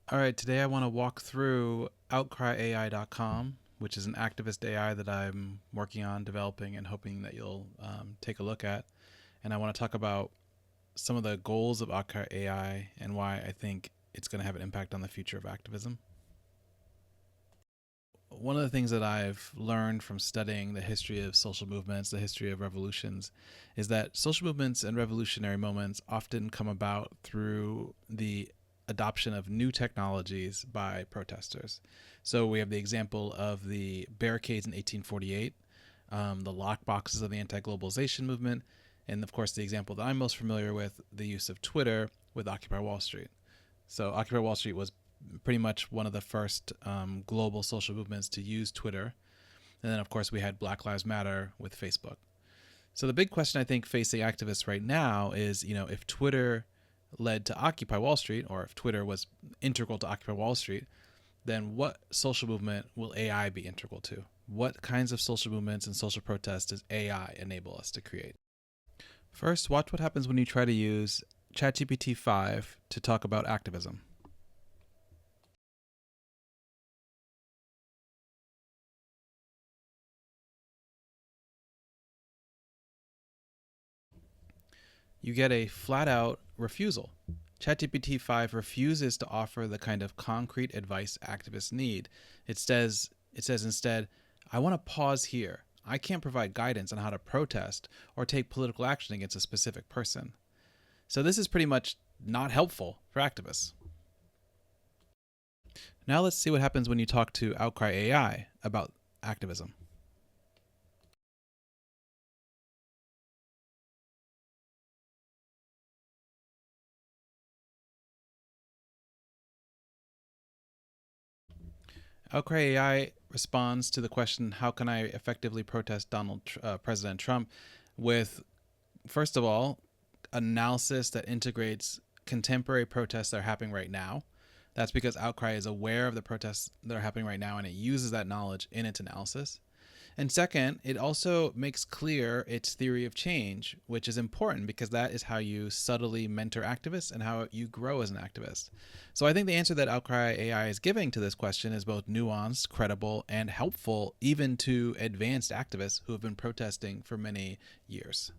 All right, today I want to walk through OutcryAI.com, which is an activist AI that I'm working on developing and hoping that you'll take a look at. And I want to talk about some of the goals of Outcry AI and why I think it's going to have an impact on the future of activism. One of the things that I've learned from studying the history of social movements, the history of revolutions, is that social movements and revolutionary moments often come about through the adoption of new technologies by protesters. So we have the example of the barricades in 1848, the lock boxes of the anti-globalization movement, and of course the example that I'm most familiar with, the use of Twitter with Occupy Wall Street. So Occupy Wall Street was pretty much one of the first global social movements to use Twitter. And then, of course, we had Black Lives Matter with Facebook. So the big question I think facing activists right now is, if Twitter led to Occupy Wall Street, or if Twitter was integral to Occupy Wall Street, then what social movement will AI be integral to? What kinds of social movements and social protests does AI enable us to create? First, watch what happens when you try to use ChatGPT 5 to talk about activism. You get a flat out refusal. ChatGPT 5 refuses to offer the kind of concrete advice activists need. It says instead, I want to pause here. I can't provide guidance on how to protest or take political action against a specific person. So this is pretty much not helpful for activists. Now let's see what happens when you talk to Outcry AI about activism. Outcry AI responds to the question, how can I effectively protest President Trump, with, first of all, analysis that integrates contemporary protests that are happening right now. That's because Outcry is aware of the protests that are happening right now and it uses that knowledge in its analysis. And second, it also makes clear its theory of change, which is important because that is how you subtly mentor activists and how you grow as an activist. So I think the answer that Outcry AI is giving to this question is both nuanced, credible, and helpful even to advanced activists who have been protesting for many years.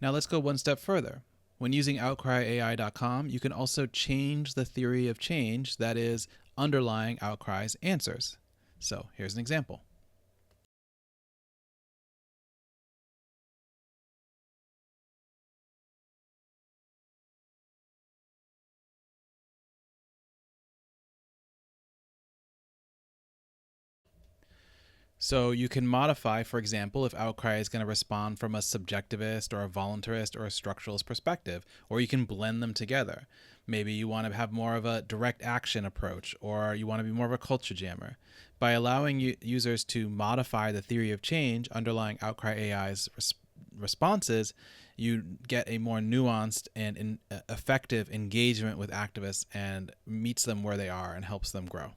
Now let's go one step further. When using OutcryAI.com, you can also change the theory of change that is underlying Outcry's answers. So here's an example. So you can modify, for example, if Outcry is going to respond from a subjectivist or a voluntarist or a structuralist perspective, or you can blend them together. Maybe you want to have more of a direct action approach, or you want to be more of a culture jammer. By allowing users to modify the theory of change underlying Outcry AI's responses, you get a more nuanced and effective engagement with activists and meets them where they are and helps them grow.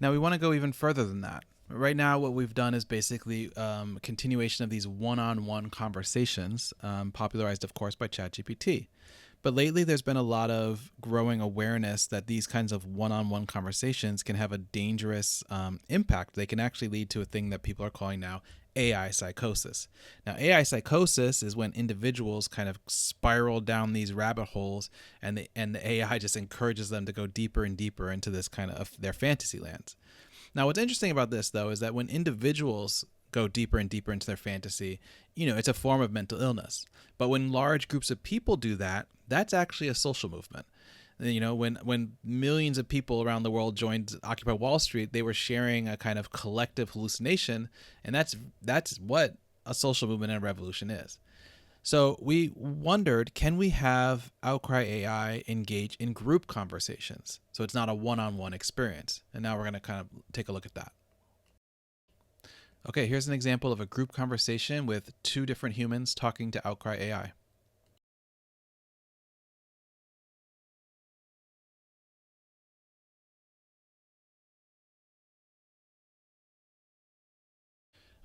Now we want to go even further than that. Right now, what we've done is basically a continuation of these one-on-one conversations, popularized, of course, by ChatGPT. But lately, there's been a lot of growing awareness that these kinds of one-on-one conversations can have a dangerous impact. They can actually lead to a thing that people are calling now AI psychosis. Now, AI psychosis is when individuals kind of spiral down these rabbit holes, and the AI just encourages them to go deeper and deeper into this kind of their fantasy lands. Now, what's interesting about this, though, is that when individuals go deeper and deeper into their fantasy, it's a form of mental illness. But when large groups of people do that, that's actually a social movement. When millions of people around the world joined Occupy Wall Street, they were sharing a kind of collective hallucination, and that's what a social movement and a revolution is. So we wondered, can we have Outcry AI engage in group conversations so it's not a one-on-one experience? And now we're going to kind of take a look at that. Okay, here's an example of a group conversation with two different humans talking to Outcry AI.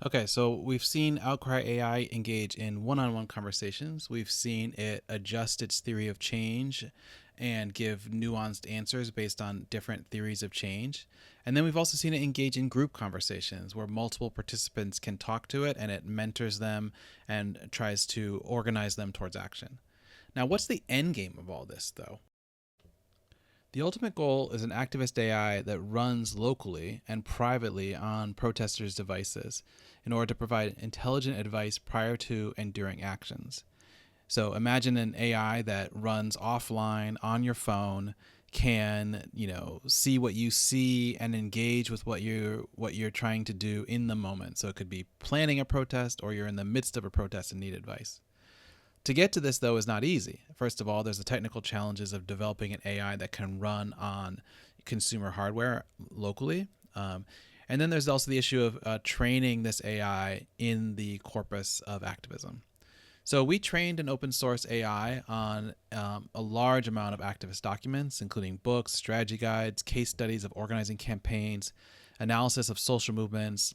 Okay, so we've seen Outcry AI engage in one on one conversations. We've seen it adjust its theory of change and give nuanced answers based on different theories of change. And then we've also seen it engage in group conversations where multiple participants can talk to it and it mentors them and tries to organize them towards action. Now, what's the end game of all this, though? The ultimate goal is an activist AI that runs locally and privately on protesters' devices in order to provide intelligent advice prior to and during actions. So imagine an AI that runs offline on your phone, can, see what you see and engage with what you're trying to do in the moment. So it could be planning a protest or you're in the midst of a protest and need advice. To get to this, though, is not easy. First of all, there's the technical challenges of developing an AI that can run on consumer hardware locally. And then there's also the issue of training this AI in the corpus of activism. So we trained an open source AI on a large amount of activist documents, including books, strategy guides, case studies of organizing campaigns, analysis of social movements,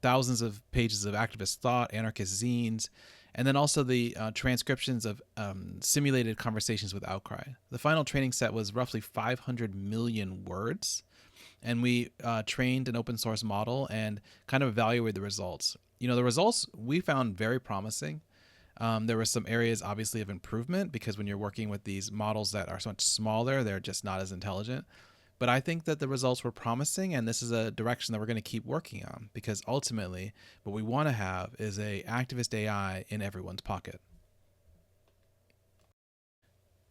thousands of pages of activist thought, anarchist zines, and then also the transcriptions of simulated conversations with Outcry. The final training set was roughly 500 million words, and we trained an open source model and kind of evaluated the results. The results we found very promising. There were some areas, obviously, of improvement because when you're working with these models that are so much smaller, they're just not as intelligent. But I think that the results were promising, and this is a direction that we're going to keep working on because ultimately, what we want to have is a activist AI in everyone's pocket.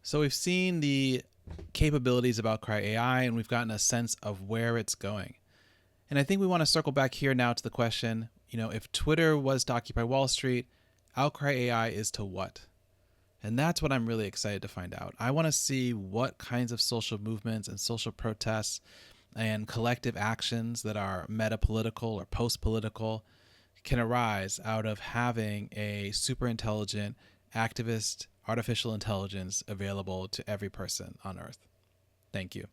So we've seen the capabilities of Outcry AI, and we've gotten a sense of where it's going. And I think we want to circle back here now to the question, if Twitter was to Occupy Wall Street, Outcry AI is to what? And that's what I'm really excited to find out. I want to see what kinds of social movements and social protests and collective actions that are meta-political or post-political can arise out of having a super intelligent activist artificial intelligence available to every person on Earth. Thank you.